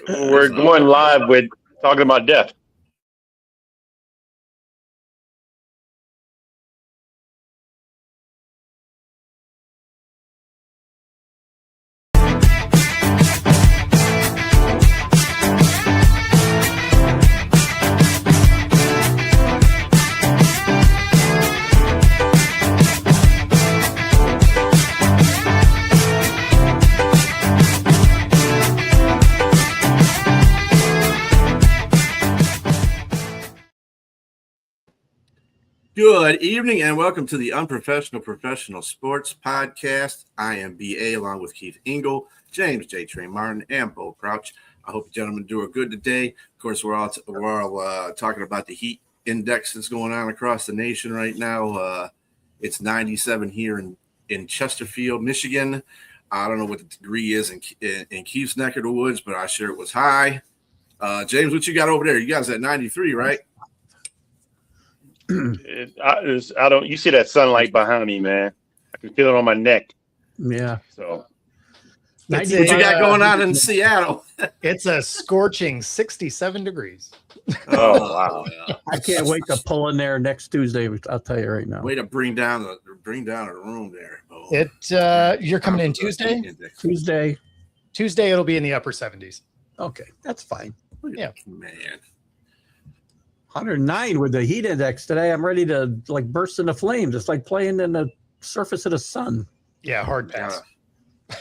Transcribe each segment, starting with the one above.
We're going live with talking about death. Good evening and welcome to the Unprofessional Professional Sports Podcast. I am BA along with Keith Engel, James J. Trey Martin, and Bo Crouch. I hope you gentlemen do a good today. Of course, we're all talking about the heat index that's going on across the nation right now. It's 97 here in Chesterfield, Michigan. I don't know what the degree is in Keith's neck of the woods, but I'm sure it was high. James, what you got over there? You guys at 93, right? I don't. You see that sunlight behind me, man? I can feel it on my neck. Yeah. So, what you got going on in Seattle? It's a scorching 67 degrees. Oh wow! I can't wait to pull in there next Tuesday. I'll tell you right now. Way to bring down a room there. You're coming in Tuesday. Tuesday, it'll be in the upper 70s. Okay, that's fine. Yeah, man. 109 with the heat index today. I'm ready to burst into flames. It's like playing in the surface of the sun. Yeah, hard pass.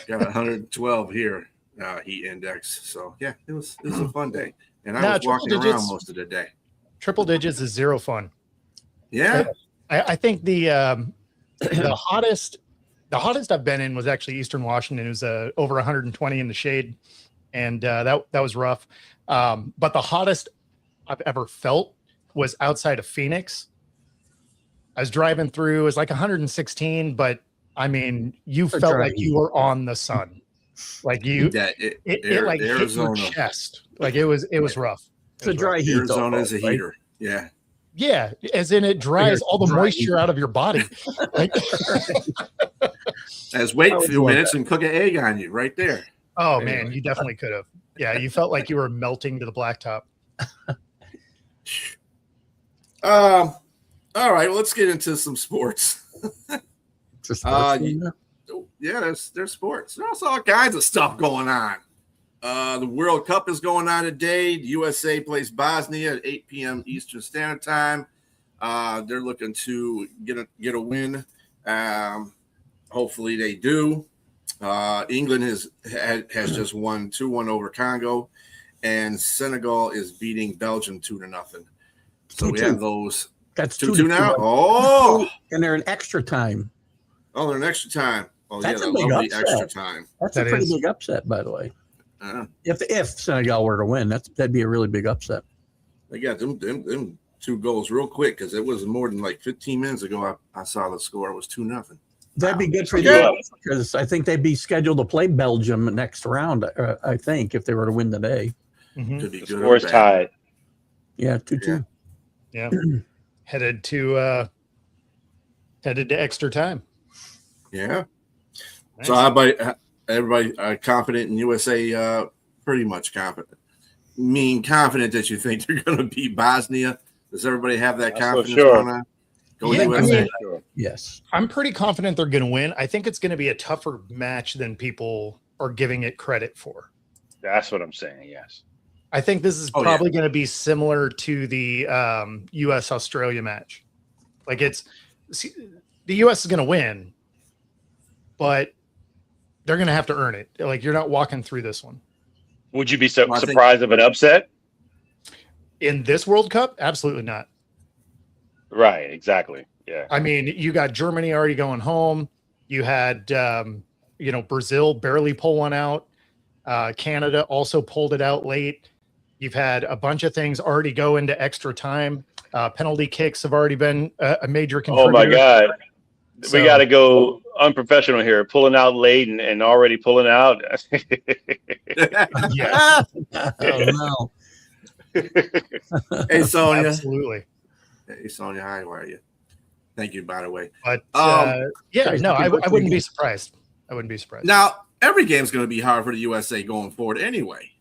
Got 112 here, heat index. So yeah, it was a fun day, and I was walking around most of the day. Triple digits is zero fun. Yeah, I think the hottest I've been in was actually Eastern Washington. It was over 120 in the shade, and that was rough. But the hottest I've ever felt was outside of Phoenix. I was driving through, it was like 116, but I mean, you felt like you were on the sun. Like it like hit your chest. Like it was rough. It's a dry heat. Arizona is a heater. Yeah. Yeah, as in it dries all the moisture out of your body. Like, as wait a few minutes and cook an egg on you right there. Oh man, you definitely could have. Yeah, you felt like you were melting to the blacktop. All right, well, let's get into some sports. There's sports. There's all kinds of stuff going on. The World Cup is going on today. The USA plays Bosnia at 8 p.m. Eastern Standard Time. They're looking to get a win. Hopefully they do. England has just won 2-1 over Congo, and Senegal is beating Belgium 2-0. So we have those. That's 2-2 now. Oh, and they're in extra time. Oh, they're in extra time. Oh, that's yeah, a big upset. Extra time. That's a pretty big upset, by the way. If Senegal were to win, that'd be a really big upset. They got them 2 goals real quick because it was more than like 15 minutes ago. I saw the score. It was 2-0. That'd be good for you because I think they'd be scheduled to play Belgium next round. I think if they were to win today, could be the good. score is tied. Yeah, 2-2. Yeah, headed to extra time. Yeah. Nice. So everybody confident in USA? Pretty much confident. Confident that you think they're going to beat Bosnia? Does everybody have that confidence going on? USA. Yes, I'm pretty confident they're going to win. I think it's going to be a tougher match than people are giving it credit for. That's what I'm saying. Yes. I think this is probably going to be similar to the U.S.-Australia match. Like the U.S. is going to win, but they're going to have to earn it. Like you're not walking through this one. Would you be surprised of an upset? In this World Cup? Absolutely not. Right, exactly. Yeah. I mean, you got Germany already going home. You had, Brazil barely pull one out. Canada also pulled it out late. You've had a bunch of things already go into extra time. Penalty kicks have already been a major contributor. Oh, my God. We got to go unprofessional here, pulling out late and already pulling out. Yes. Oh, no. Hey, Sonia. Absolutely. Hey, Sonia. Hi, how are you? Thank you, by the way. But, I wouldn't be surprised. I wouldn't be surprised. Now, every game's going to be hard for the USA going forward anyway.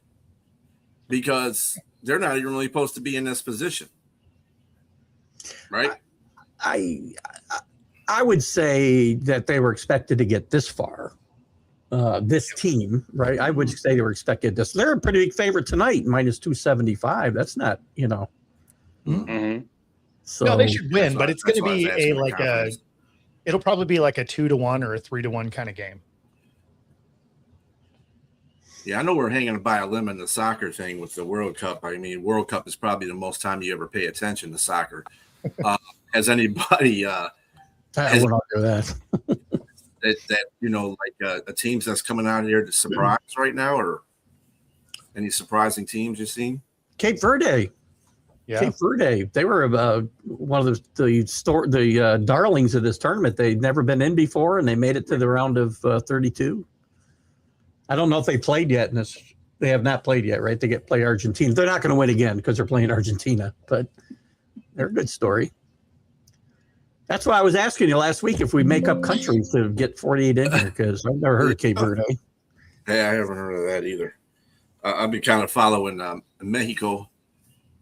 because they're not even really supposed to be in this position, right? I would say that they were expected to get this far. This team, right? I would say they were expected this. They're a pretty big favorite tonight, minus 275. That's not, Mm-hmm. So No, they should win, but it's going to why I was be asking the conference. it'll probably be like a 2-1 or a 3-1 kind of game. Yeah, I know we're hanging by a limb in the soccer thing with the World Cup. I mean, World Cup is probably the most time you ever pay attention to soccer. Has anybody I wouldn't argue that. that the teams that's coming out here to surprise right now, or any surprising teams you've seen? Cape Verde. Yeah. Cape Verde. They were one of the darlings of this tournament. They'd never been in before, and they made it to the round of 32. I don't know if they played yet in this. They have not played yet, right? They play Argentina. They're not going to win again because they're playing Argentina, but they're a good story. That's why I was asking you last week if we make up countries to get 48 in here, because I've never heard of Cape Verde. Hey, I haven't heard of that either. I've been kind of following Mexico.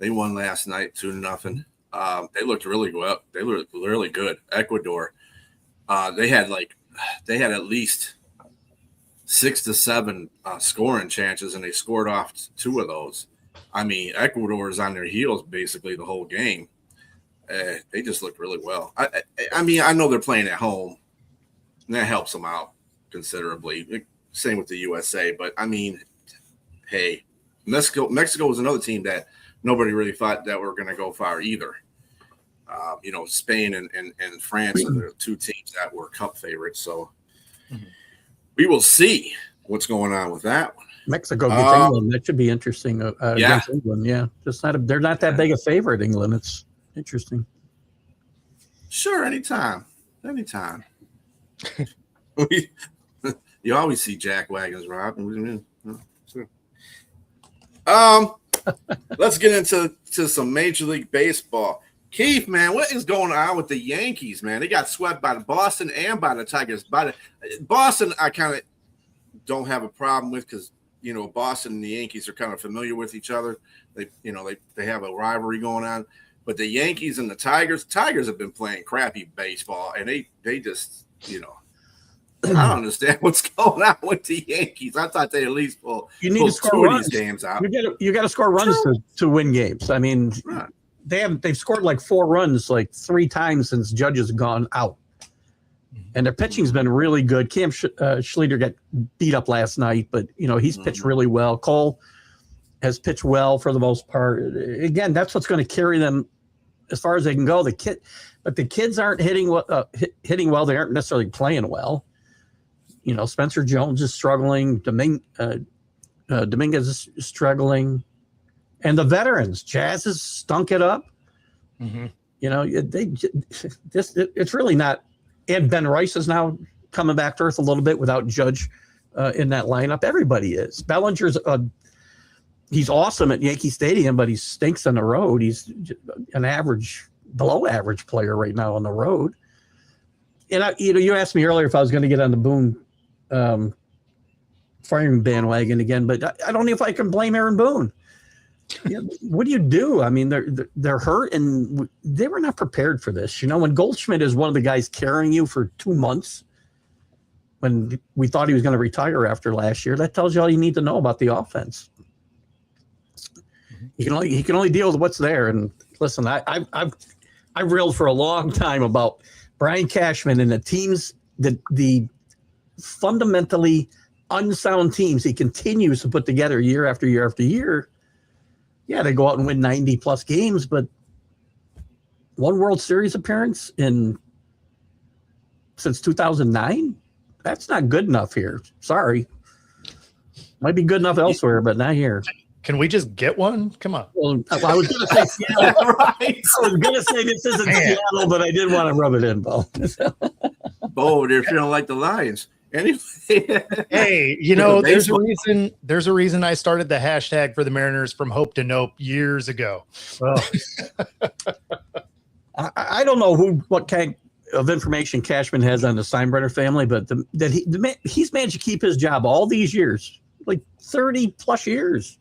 They won last night 2-0. They looked really well. They looked really good. Ecuador, they had at least 6 to 7 scoring chances, and they scored off 2 of those. I mean, Ecuador is on their heels basically the whole game. They just looked really well. I mean, I know they're playing at home, and that helps them out considerably. Same with the USA, but I mean, hey, Mexico was another team that nobody really thought that were going to go far either. Spain and France are the 2 teams that were cup favorites. So we will see what's going on with that one. Mexico gets England. That should be interesting. Against England, yeah. They're not that big a favorite, England. It's interesting. Sure, anytime. You always see jack wagons, Rob. Let's get into some Major League Baseball. Keith, man, what is going on with the Yankees, man? They got swept by the Boston and by the Tigers. Boston, I kind of don't have a problem with because Boston and the Yankees are kind of familiar with each other. They have a rivalry going on. But the Yankees and the Tigers have been playing crappy baseball, and they just, I don't understand what's going on with the Yankees. I thought they at least pull to score 2 runs. of these games out. You got to score runs to win games. I mean, right. they've scored like 4 runs like 3 times since Judge has gone out, and their pitching's been really good. Cam Schlieder got beat up last night, but he's pitched really well. Cole has pitched well for the most part. Again, that's what's going to carry them as far as they can go. The kids aren't hitting well. They aren't necessarily playing well. Spencer Jones is struggling. Dominguez is struggling, and the veterans, Jazz has stunk it up. Mm-hmm. It's really not. And Ben Rice is now coming back to earth a little bit without Judge in that lineup. Everybody is. Bellinger's he's awesome at Yankee Stadium, but he stinks on the road. He's an below average player right now on the road. And you asked me earlier if I was going to get on the Boone firing bandwagon again, but I don't know if I can blame Aaron Boone. What do you do? I mean, they're hurt, and they were not prepared for this. When Goldschmidt is one of the guys carrying you for 2 months, when we thought he was going to retire after last year, that tells you all you need to know about the offense. He can only deal with what's there. And listen, I've reeled for a long time about Brian Cashman and the teams, the fundamentally unsound teams he continues to put together year after year after year. Yeah, they go out and win 90 plus games, but one World Series appearance since 2009, that's not good enough here. Sorry. Might be good enough elsewhere, but not here. Can we just get one? Come on. Well, I was going to say Seattle. Right. I was going to say this isn't Seattle, but I didn't want to rub it in, Bo. Bo, they're feeling like the Lions. Anyway. Hey, there's a reason I started the hashtag for the Mariners from hope to nope years ago. Well, I don't know what kind of information Cashman has on the Steinbrenner family, but he's managed to keep his job all these years, like 30 plus years.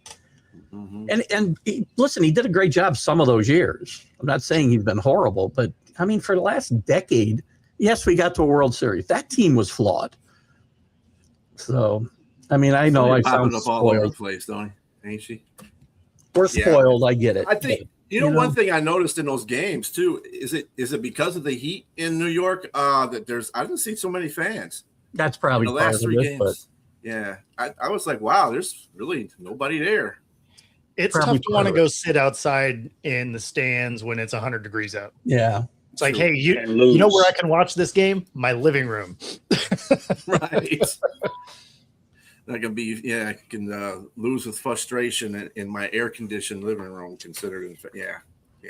And listen, he did a great job some of those years. I'm not saying he's been horrible, but I mean, for the last decade, yes, we got to a World Series. That team was flawed. So, I mean, I know I sound up all over the place, don't he? Ain't she? We're spoiled. I get it. I think one thing I noticed in those games too is it because of the heat in New York that I didn't see so many fans. That's probably the last 3 games. But yeah, I was like, wow, there's really nobody there. It's tough to want to go sit outside in the stands when it's 100 degrees out. Yeah. It's like, hey, you know where I can watch this game? My living room. Right. I can lose with frustration in my air-conditioned living room, considered. Yeah.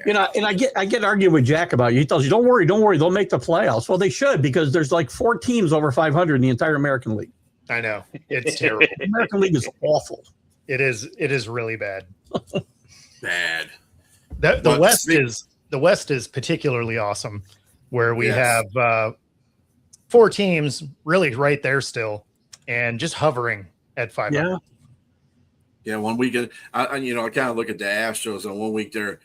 You know, and I get arguing with Jack about it. He tells you, don't worry, they'll make the playoffs. Well, they should, because there's like 4 teams over 500 in the entire American League. I know. It's terrible. The American League is awful. It is really bad. Bad. The West is particularly awesome, where we have 4 teams really right there still, and just hovering at 500. Yeah. 1 week, I kind of look at the Astros, and 1 week they're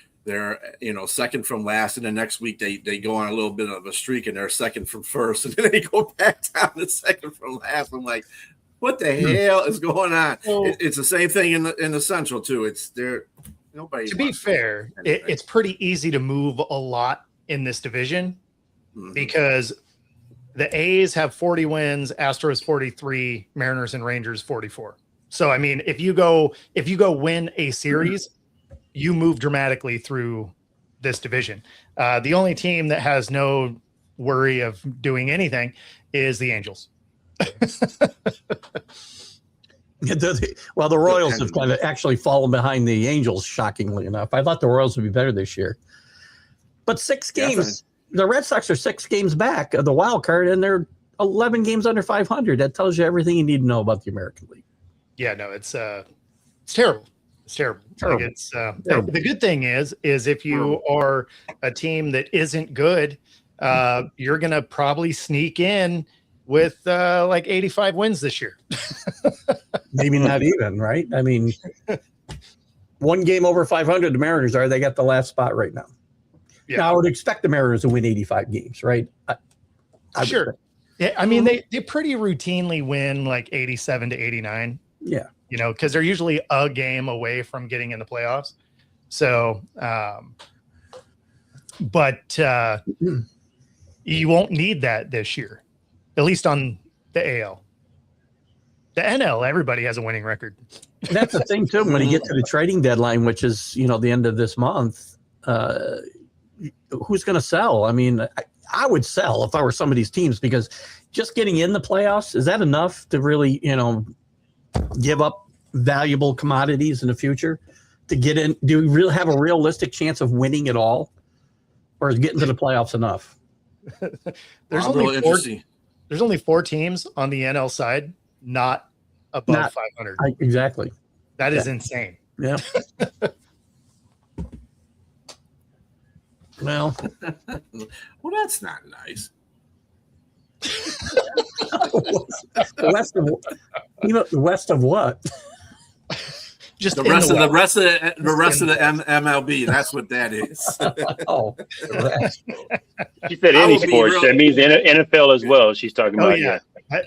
second from last, and the next week they go on a little bit of a streak, and they're second from first, and then they go back down to second from last. I'm like, what the hell is going on? It's the same thing in the Central too. It's there. Nobody. To be fair, it's pretty easy to move a lot in this division because the A's have 40 wins, Astros 43, Mariners and Rangers 44. So I mean, if you go win a series, you move dramatically through this division. The only team that has no worry of doing anything is the Angels. Well, the Royals have kind of actually fallen behind the Angels, shockingly enough. I thought the Royals would be better this year. But 6 games, the Red Sox are 6 games back of the wild card, and they're 11 games under 500. That tells you everything you need to know about the American League. Yeah, no, it's terrible. It's terrible. Like the good thing is if you are a team that isn't good, you're going to probably sneak in with like 85 wins this year. Maybe not even, right? I mean, 1 game over 500, the Mariners they got the last spot right now. Yeah. Now, I would expect the Mariners to win 85 games, right? Sure. Yeah, I mean, they pretty routinely win like 87 to 89. Yeah. Because they're usually a game away from getting in the playoffs. So, but you won't need that this year, at least on the AL. The NL, everybody has a winning record. That's the thing, too. When you get to the trading deadline, which is, the end of this month, who's going to sell? I mean, I would sell if I were some of these teams, because just getting in the playoffs, is that enough to really, give up valuable commodities in the future to get in? Do we really have a realistic chance of winning it all, or is getting to the playoffs enough? There's only 4 teams on the NL side not above 500. Exactly. That is insane. Yeah. Well, that's not nice. The west of what? Just the rest of the MLB. That's what that is. She said any sports. That means NFL as well. She's talking about. Yeah.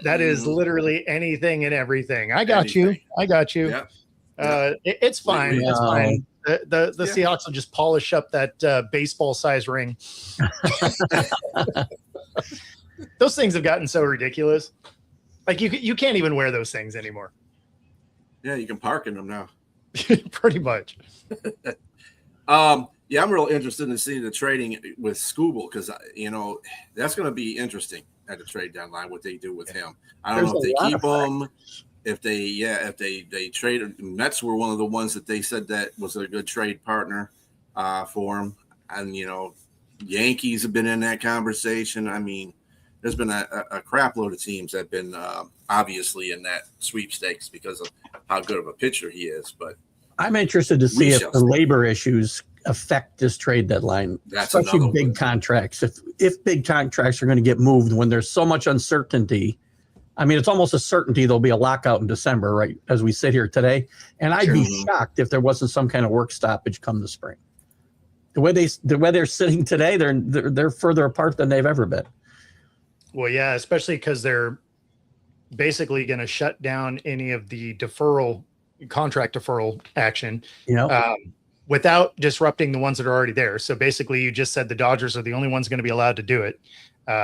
That is literally anything and everything. I got you. Yeah. It's fine. It's fine. The Seahawks will just polish up that baseball size ring. Those things have gotten so ridiculous. Like you can't even wear those things anymore. Yeah, you can park in them now. Pretty much. I'm real interested in seeing the trading with Scooble, because that's going to be interesting at the trade deadline, what they do with him. I don't know if they keep him. If they trade. Mets were one of the ones that they said that was a good trade partner for him, and Yankees have been in that conversation. I mean, there's been a crap load of teams that have been obviously in that sweepstakes because of how good of a pitcher he is. But I'm interested to see if the labor issues affect this trade deadline, especially big contracts. If big contracts are going to get moved when there's so much uncertainty I mean, it's almost a certainty there'll be a lockout in December, right, as we sit here today. And I'd be shocked if there wasn't some kind of work stoppage come the spring. The way they're sitting today, they're further apart than they've ever been. Well, yeah, especially because they're basically going to shut down any of the contract deferral action, without disrupting the ones that are already there. So basically, you just said the Dodgers are the only ones going to be allowed to do it.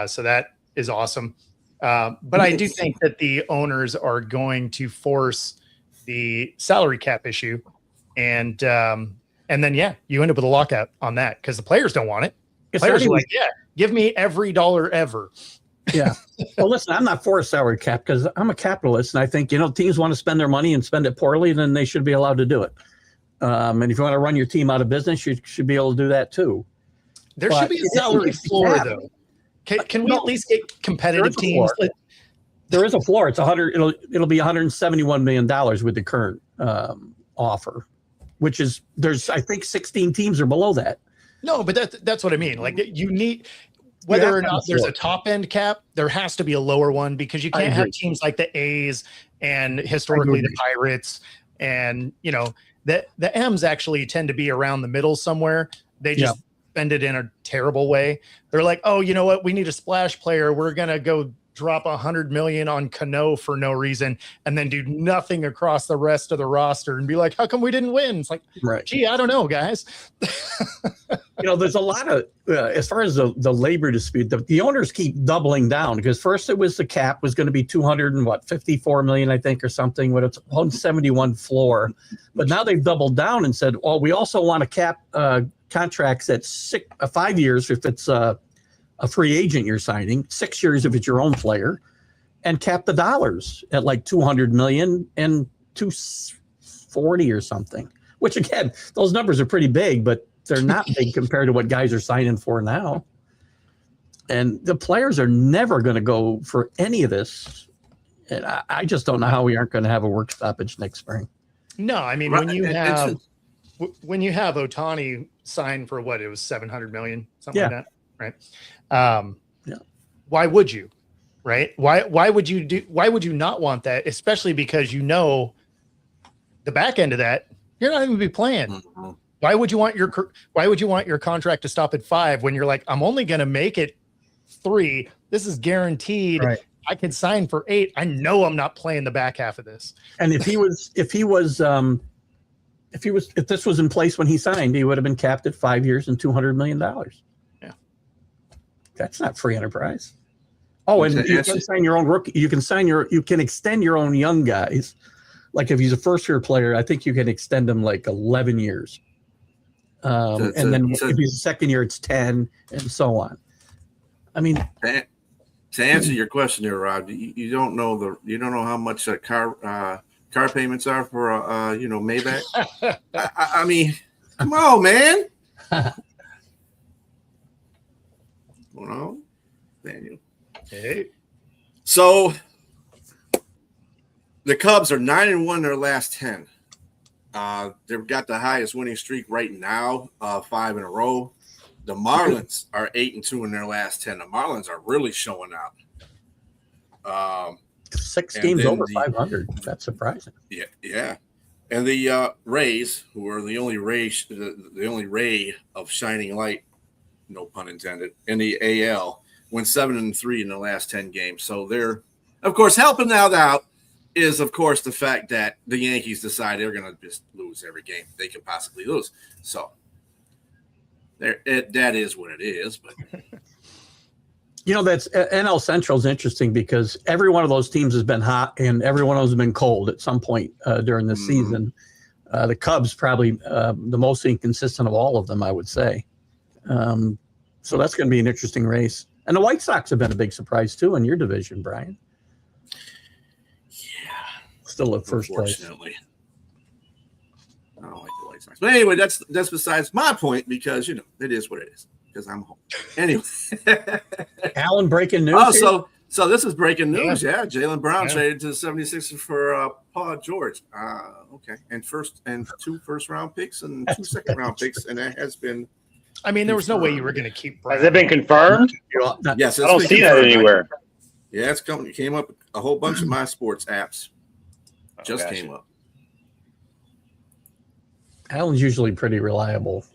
So that is awesome. But I do think that the owners are going to force the salary cap issue, and then you end up with a lockout on that because the players don't want it. Players are like, give me every dollar ever. Yeah. Well, listen, I'm not for a salary cap because I'm a capitalist, and I think teams want to spend their money and spend it poorly, then they should be allowed to do it. And if you want to run your team out of business, you should be able to do that too. There should be a salary floor, though. Can we at least get competitive teams? There is a floor. It's it'll be $171 million with the current offer, which is I think 16 teams are below that. No, but that's what I mean. Like you need. Whether or not there's a top end cap, there has to be a lower one because you can't have teams like the A's and historically the Pirates and the M's actually tend to be around the middle somewhere. They just spend it in a terrible way. They're like, oh, you know what? We need a splash player. We're gonna go drop $100 million on Cano for no reason, and then do nothing across the rest of the roster and be like, how come we didn't win? It's like, gee, I don't know, guys. There's a lot of as far as the labor dispute, the owners keep doubling down because first it was the cap was going to be 254 million, I think, or something, with its 171 floor, but now they've doubled down and said, well, we also want to cap contracts at 5 years if it's a free agent you're signing, 6 years if it's your own player, and cap the dollars at like 200 million and 240 or something, which again, those numbers are pretty big, but they're not big compared to what guys are signing for now. And the players are never going to go for any of this. And I just don't know how we aren't going to have a work stoppage next spring. No, I mean, when you have Ohtani signed for what, it was 700 million, something like that. Right. Why would you? Right. Why would you not want that? Especially because the back end of that, you're not even gonna be playing. Mm-hmm. Why would you want your contract to stop at 5 when you're like, I'm only going to make it 3. This is guaranteed. Right. I can sign for 8. I know I'm not playing the back half of this. And if this was in place when he signed, he would have been capped at 5 years and $200 million. Yeah. That's not free enterprise. Oh, and you can sign your own rookie. You can extend your own young guys. Like if he's a first year player, I think you can extend him like 11 years. If he's a second year, it's 10 and so on. I mean, to answer your question there, Rob, you don't know how much car payments are for Maybach. I mean, come on, man. What's going on, Daniel? Hey. So the Cubs are 9-1 in their last 10. They've got the highest winning streak right now, 5 in a row. The Marlins are 8-2 in their last 10. The Marlins are really showing out. 6 games over 500. That's surprising. Yeah. And the Rays, who are the only ray of shining light, no pun intended, in the AL, went 7-3 in the last 10 games. So they're, of course, helping out is, of course, the fact that the Yankees decide they're going to just lose every game they can possibly lose. So that is what it is. But that's NL Central is interesting because every one of those teams has been hot and every one of those has been cold at some point during the season. The Cubs probably the most inconsistent of all of them, I would say. So that's going to be an interesting race. And the White Sox have been a big surprise too in your division, Brian. Still at first place. I don't like the White Sox. But anyway, that's besides my point because, it is what it is because I'm home. Anyway. Alan, breaking news. Oh, so this is breaking news. Yeah. Jaylen Brown traded to the 76ers for Paul George. Okay. And 2 first-round picks and 2 second-round picks. And that has been. I mean, there was no way you were going to keep Brown. Has it been confirmed? Yes. I don't see that anywhere. Yeah, it's coming. It came up a whole bunch of my sports apps. Just came up. Alan's usually pretty reliable.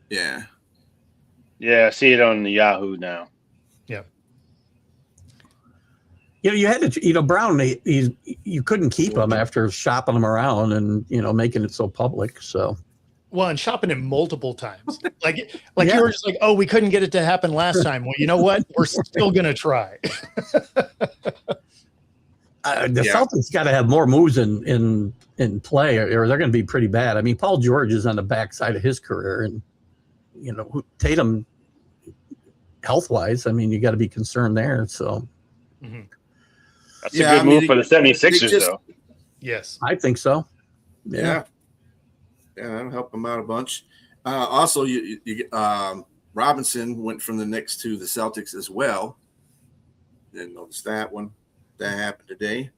Yeah. Yeah, I see it on the Yahoo now. Yeah. You had to, Brown, you couldn't keep him after shopping him around and, making it so public. So. Well, and shopping him multiple times. Like you were just like, oh, we couldn't get it to happen last time. Well, you know what? We're still going to try. The Celtics got to have more moves in play, or they're going to be pretty bad. I mean, Paul George is on the backside of his career, and Tatum, health-wise, I mean, you got to be concerned there. So, that's a good move for the 76ers, though. Yes, I think so. Yeah, that'll help them out a bunch. Also, Robinson went from the Knicks to the Celtics as well. Didn't notice that one. That happened today.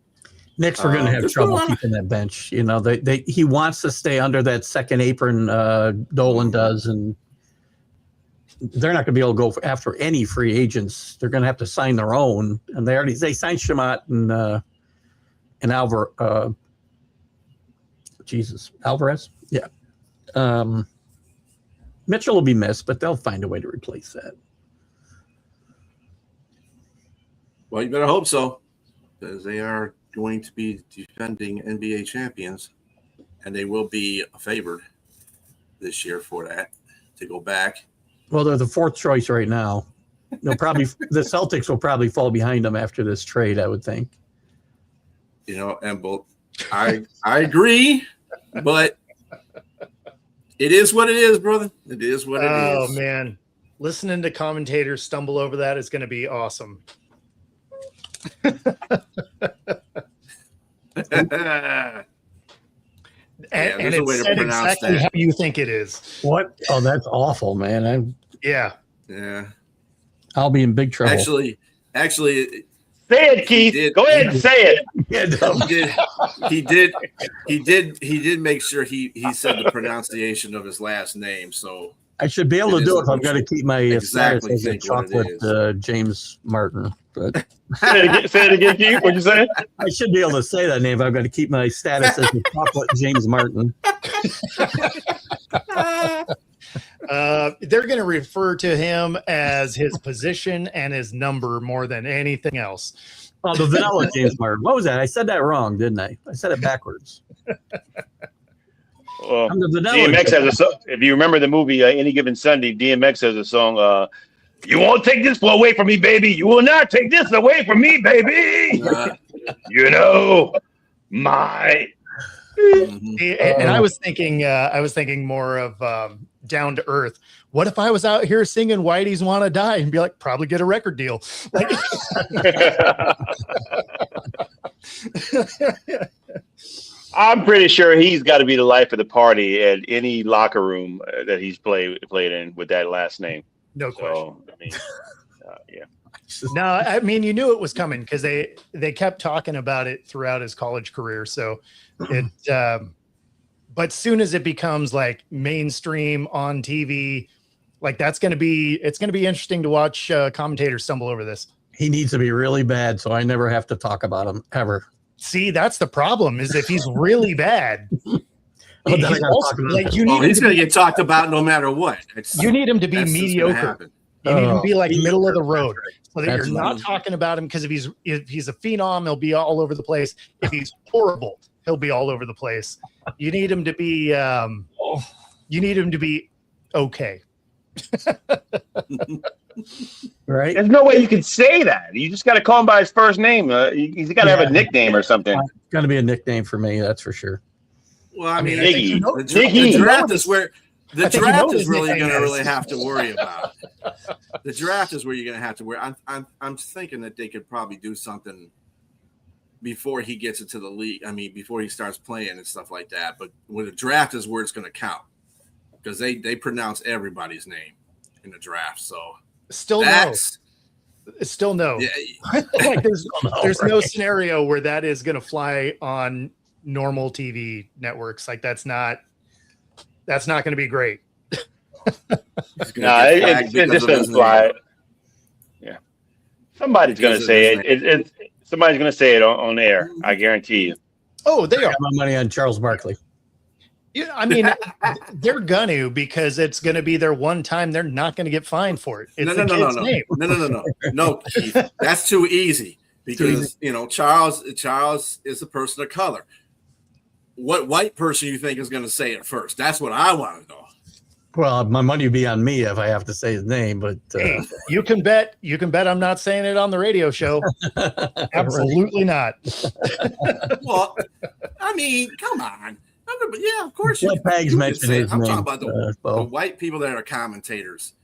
Knicks are going to have trouble keeping that bench. He wants to stay under that second apron. Dolan does, and they're not going to be able to go after any free agents. They're going to have to sign their own, and they signed Shamat and Alvarez. Yeah, Mitchell will be missed, but they'll find a way to replace that. Well, you better hope so, because they are going to be defending NBA champions, and they will be favored this year for that to go back. Well, they're the fourth choice right now. The Celtics will probably fall behind them after this trade, I would think. I agree, but it is what it is, brother. It is what it is. Oh man, listening to commentators stumble over that is going to be awesome. and it's said exactly how you think it is. What? Oh, that's awful, man. Yeah. I'll be in big trouble. Actually, say it, Keith. Go ahead and say it. He did make sure he said the pronunciation of his last name. So I should be able to do it if I'm going to keep my status as a chocolate James Martin. But say it again, Keith. What'd you say? I should be able to say that name if I'm going to keep my status as a chocolate James Martin. They're going to refer to him as his position and his number more than anything else. Oh, the vanilla James Martin. What was that? I said that wrong, didn't I? I said it backwards. Well, DMX has a song. If you remember the movie Any Given Sunday, DMX has a song. You won't take this away from me, baby. You will not take this away from me, baby. My. And I was thinking more of Down to Earth. What if I was out here singing Whitey's Wanna Die and be like, probably get a record deal? Like, I'm pretty sure he's got to be the life of the party at any locker room that he's played in with that last name. No question. I mean, yeah. No, I mean, you knew it was coming because they kept talking about it throughout his college career. So but soon as it becomes like mainstream on TV, like it's going to be interesting to watch commentators stumble over this. He needs to be really bad, so I never have to talk about him ever. See, that's the problem. Is if he's really bad, he's going to get talked about no matter what. You need him to be mediocre. You need him to be like middle of the road, so that you're not talking about him. Because if he's a phenom, he'll be all over the place. If he's horrible, he'll be all over the place. You need him to be. You need him to be okay. Right? There's no way you can say that. You just got to call him by his first name. He's got to have a nickname or something. It's going to be a nickname for me, that's for sure. Well, I mean, Iggy. The draft is where the draft is really going to really have to worry about. The draft is where you're going to have to worry. I'm thinking that they could probably do something before he gets into the league. I mean, before he starts playing and stuff like that. But when the draft is where it's going to count, because they pronounce everybody's name in the draft. So still no. Yeah. Like there's no scenario where that is going to fly on normal TV networks. Like that's not going to be great. No, it just doesn't fly. Yeah. Somebody's going to Because of say his it. Somebody's going to say it on air. I guarantee you. Oh, they I are. got my money on Charles Barkley. Yeah, I mean, they're gonna because it's gonna be their one time. They're not gonna get fined for it. It's the kid's name. No, Keith, that's too easy because Charles is a person of color. What white person you think is going to say it first? That's what I want to know. Well, my money would be on me if I have to say his name, but Hey, you can bet I'm not saying it on the radio show. Absolutely not. Well, I mean, come on. Yeah, of course. Let Pags mention his I'm name. talking about the white people that are commentators.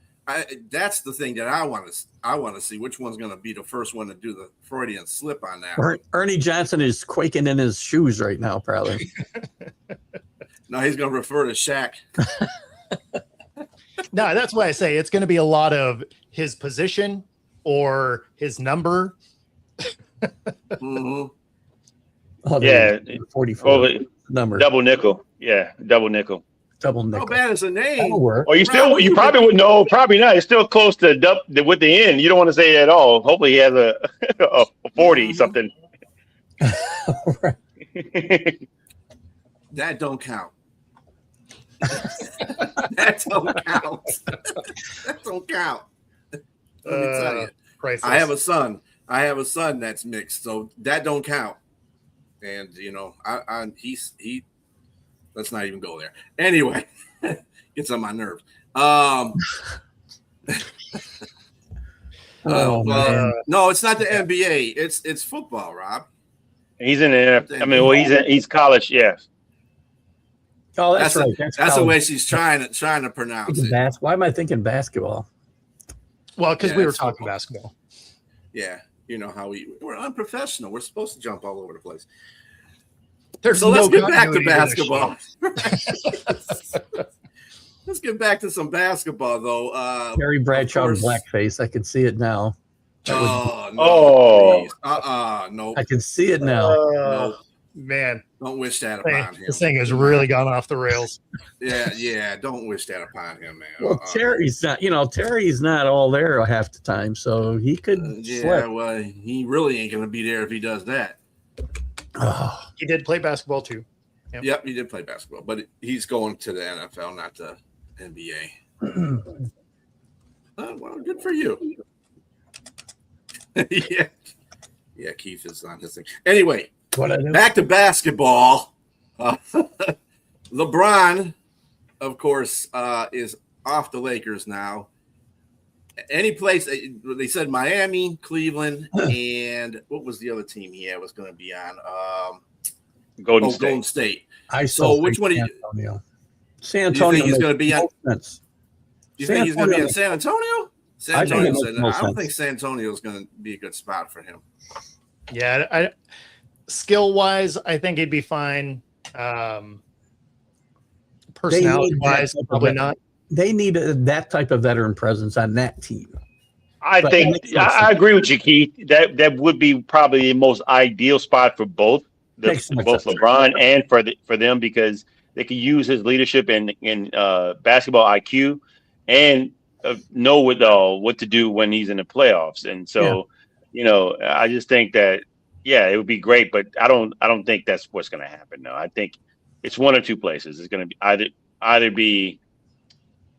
That's the thing that I want to see. Which one's going to be the first one to do the Freudian slip on that? Ernie Johnson is quaking in his shoes right now, probably. No, he's going to refer to Shaq. No, that's why I say it's going to be a lot of his position or his number. Mm-hmm. Oh, Yeah, 44 number. Double nickel. Yeah, double nickel. Double nickel. How bad is the name? That'll work. Or you probably would know. Probably not. It's still close to with the end. You don't want to say it at all. Hopefully, he has a 40 something. Right. That don't count. That don't count. That don't count. Let me tell you. Priceless. I have a son that's mixed, so that don't count. And he let's not even go there. Anyway, gets on my nerves. Oh, man. No, it's not the NBA. It's football, Rob. He's in there. I mean, well, he's college. Yes. Oh, that's right. That's the way she's trying to pronounce it. Why am I thinking basketball? Well, because we were talking basketball. Yeah, you know how we're unprofessional. We're supposed to jump all over the place. So let's get back to continuity basketball. Let's get back to some basketball, though. Terry Bradshaw in blackface. I can see it now. No. No. I can see it now. No. Man, don't wish that upon him. This thing has really gone off the rails. Yeah. Don't wish that upon him, man. Well, Terry's not all there half the time, so he could. Well, he really ain't going to be there if he does that. Oh. He did play basketball too. Yep, he did play basketball, but he's going to the NFL, not the NBA. Well, good for you. Yeah, Keith is on his thing. Anyway, back to basketball. LeBron, of course, is off the Lakers now. Any place they said Miami, Cleveland, and what was the other team he had was going to be on? Golden State. Which one? San Antonio. Do you think he's going to be on? You think he's going to be in San Antonio? I don't think San Antonio is going to be a good spot for him. Yeah, skill wise, I think he'd be fine. Personality wise, probably not. They need that type of veteran presence on that team. I agree with you, Keith. That would be probably the most ideal spot for both LeBron and for them, because they can use his leadership in basketball IQ and know what to do when he's in the playoffs. And so, I just think that it would be great, but I don't think that's what's going to happen. No, I think it's one or two places. It's going to be either be.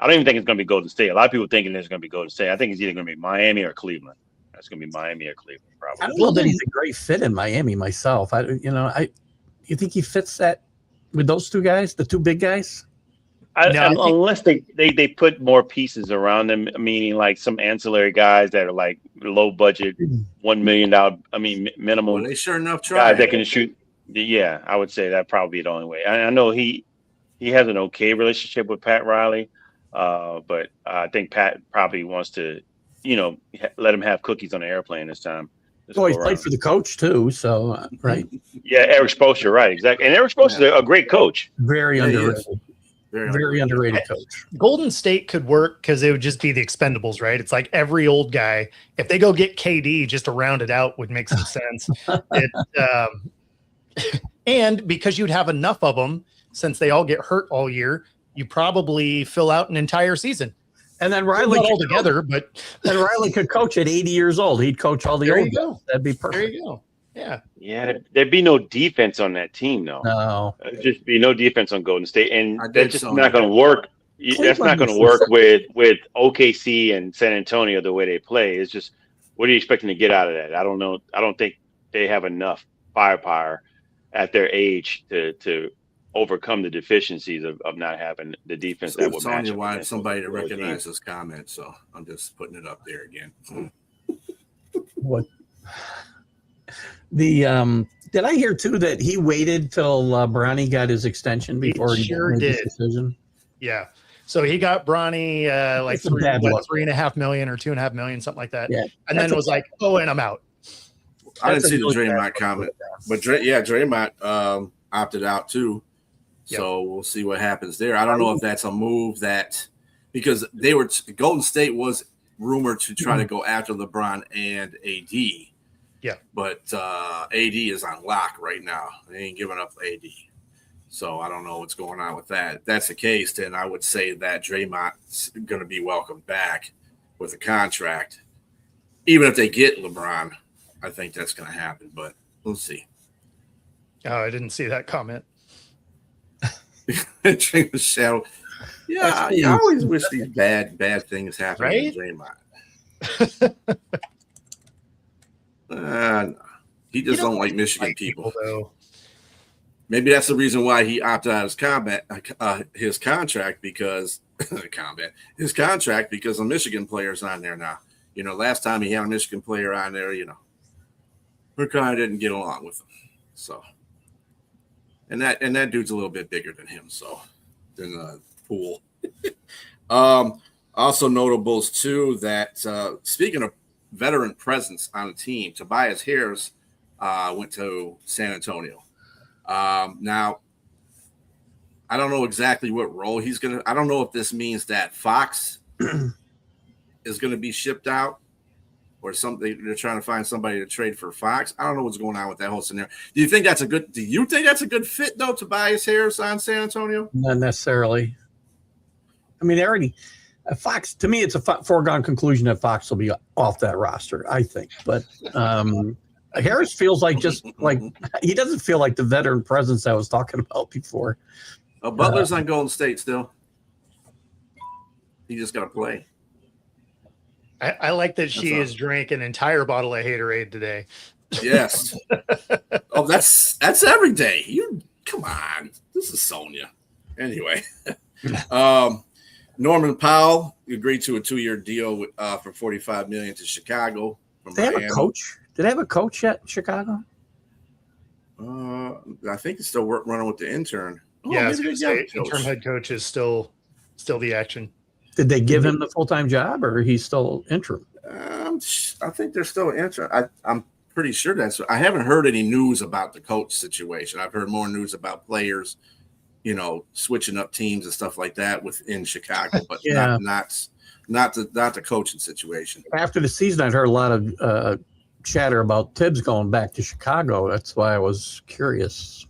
I don't even think it's going to be Golden State. A lot of people thinking it's going to be Golden State. I think it's either going to be Miami or Cleveland. It's going to be Miami or Cleveland, probably. I don't know that he's a great fit in Miami myself. You think he fits that with those two guys, the two big guys? Unless they put more pieces around them, meaning like some ancillary guys that are like low budget, $1 million. Minimum. Well, they sure enough try guys that can shoot. Yeah, I would say that probably be the only way. I know he has an okay relationship with Pat Riley. But I think Pat probably wants to, let him have cookies on the airplane this time. Well, he's played for the coach too, so right. Yeah, Eric Spoelstra, right, exactly. And Eric Spoelstra is a great coach. Very underrated. Very underrated coach. Golden State could work because it would just be the expendables, right? It's like every old guy. If they go get KD just to round it out would make some sense. And because you'd have enough of them, since they all get hurt all year, you probably fill out an entire season. And then Riley not all together, but and Riley could coach at 80 years old. He'd coach all the there old you go. guys. That'd be perfect. There you go. Yeah. Yeah, there'd be no defense on that team, though. No. There'd just be no defense on Golden State, and I that's did just so. not going to work. That's not going to work with OKC and San Antonio the way they play. It's just, what are you expecting to get out of that? I don't know. I don't think they have enough firepower at their age to overcome the deficiencies of not having the defense that would match. Sonya wanted somebody to recognize this comment, so I'm just putting it up there again. What? Did I hear too that he waited till Bronny got his extension before he sure made did. his decision? Yeah. So he got Bronny like $3.5 million or $2.5 million, something like that. Yeah. And then it was like, oh, and I'm out. I didn't see the Draymond comment, but Draymond opted out too. So we'll see what happens there. I don't know if that's a move because Golden State was rumored to try to go after LeBron and AD. Yeah. But AD is on lock right now. They ain't giving up AD. So I don't know what's going on with that. If that's the case, then I would say that Draymond's going to be welcomed back with a contract. Even if they get LeBron, I think that's going to happen, but we'll see. Oh, I didn't see that comment. Drink the shadow. Yeah, I always wish these bad things happen right? to Draymond. He just don't like Michigan people. Though. Maybe that's the reason why he opted out his contract because a Michigan player's on there now. Last time he had a Michigan player on there, Hurkai didn't get along with him. So, and that dude's a little bit bigger than him, than Poole. Also notables too that speaking of veteran presence on the team, Tobias Harris went to San Antonio. Now, I don't know exactly what role he's going to – I don't know if this means that Fox is going to be shipped out or something. They're trying to find somebody to trade for Fox. I don't know what's going on with that whole scenario. Do you think that's a good fit, though, Tobias Harris on San Antonio? Not necessarily. I mean, they already Fox, to me, it's a foregone conclusion that Fox will be off that roster, I think. But Harris feels like he doesn't feel like the veteran presence I was talking about before. Butler's on Golden State still. He just got to play. I like that she has drank an entire bottle of Haterade today. Yes. Oh, that's every day. Come on. This is Sonia. Anyway. Norman Powell agreed to a 2-year deal for $45 million to Chicago. Did they have a coach? Did they have a coach at Chicago? I think he's still running with the intern. Yeah, interim head coach is still the action. Did they give him the full-time job, or he's still interim? I think they're still interim. I'm pretty sure I haven't heard any news about the coach situation. I've heard more news about players, switching up teams and stuff like that within Chicago, but not the coaching situation. After the season, I'd heard a lot of chatter about Tibbs going back to Chicago. That's why I was curious.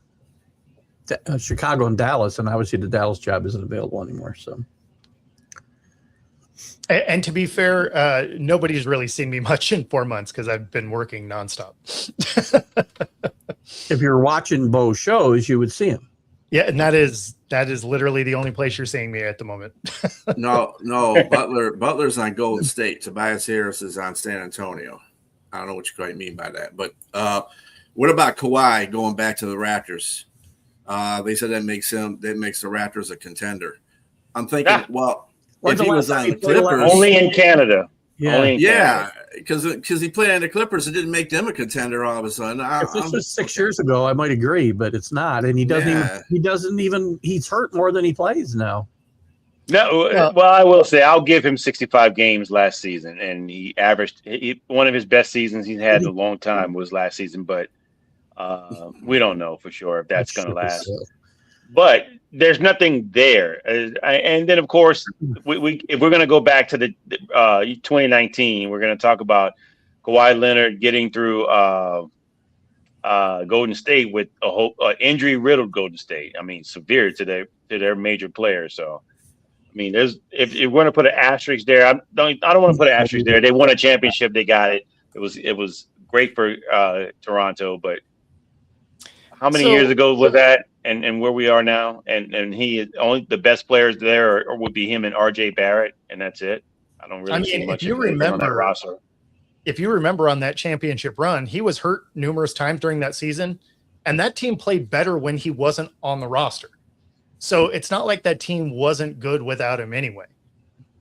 Chicago and Dallas, and obviously the Dallas job isn't available anymore. So, and to be fair, nobody's really seen me much in 4 months because I've been working nonstop. If you're watching Bo's shows, you would see him. Yeah, and that is literally the only place you're seeing me at the moment. No, Butler's on Golden State. Tobias Harris is on San Antonio. I don't know what you quite mean by that, but what about Kawhi going back to the Raptors? They said that makes the Raptors a contender. I'm thinking, if he was on the Clippers, only in Canada. Because he played on the Clippers, it didn't make them a contender all of a sudden. If this was 6 years ago, I might agree, but it's not, and he doesn't even. He's hurt more than he plays now. No, well, I will say I'll give him 65 games last season, and he averaged one of his best seasons he's had in a long time was last season, but we don't know for sure if that's going to last. So. But there's nothing there, and then of course, if we're going to go back to the 2019, we're going to talk about Kawhi Leonard getting through Golden State with a whole injury-riddled Golden State. I mean, severe to their major players. So I mean, if you're going to put an asterisk there, I don't want to put an asterisk there. They won a championship. They got it. It was great for Toronto, but how many years ago was that? And where we are now, and he is only the best players there, or would be him and RJ Barrett, and that's it. I don't really see much of anything on that roster. If you remember on that championship run, he was hurt numerous times during that season, and that team played better when he wasn't on the roster. So it's not like that team wasn't good without him anyway.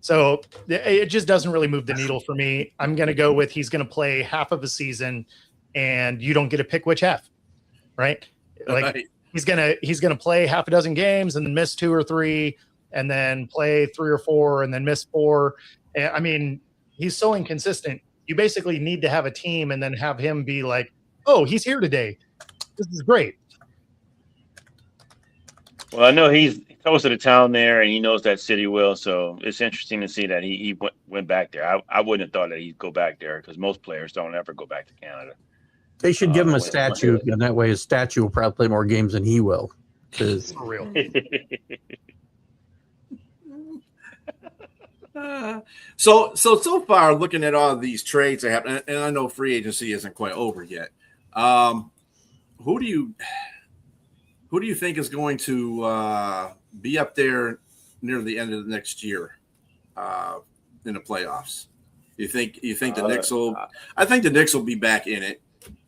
So it just doesn't really move the needle for me. I'm going to go with he's going to play half of a season, and you don't get to pick which half, right? Like he's gonna play half a dozen games and then miss 2 or 3, and then play 3 or 4 and then miss 4. I mean, he's so inconsistent. You basically need to have a team and then have him be like, "Oh, he's here today. This is great." Well, I know he's close to the town there, and he knows that city well. So it's interesting to see that he went back there. I wouldn't have thought that he'd go back there because most players don't ever go back to Canada. They should give him a statue, and that way his statue will probably play more games than he will. For real. So far, looking at all of these trades that happen, and I know free agency isn't quite over yet. Who do you think is going to be up there near the end of the next year in the playoffs? You think the Knicks will? I think the Knicks will be back in it.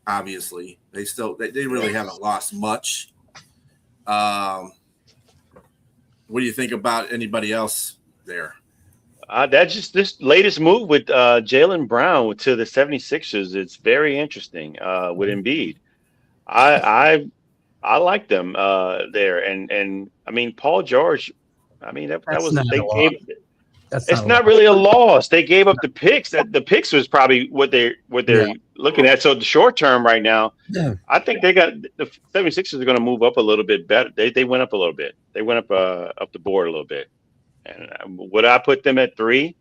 Obviously, they really haven't lost much. What do you think about anybody else there? That's just this latest move with Jaylen Brown to the 76ers. It's very interesting with Embiid. I like them there, and I mean Paul George. I mean that was they gave. It's not really a loss. They gave up the picks. The picks was probably what they're looking at. So the short term right now, I think they got the 76ers are going to move up a little bit better. They went up a little bit. They went up the board a little bit. And would I put them at 3?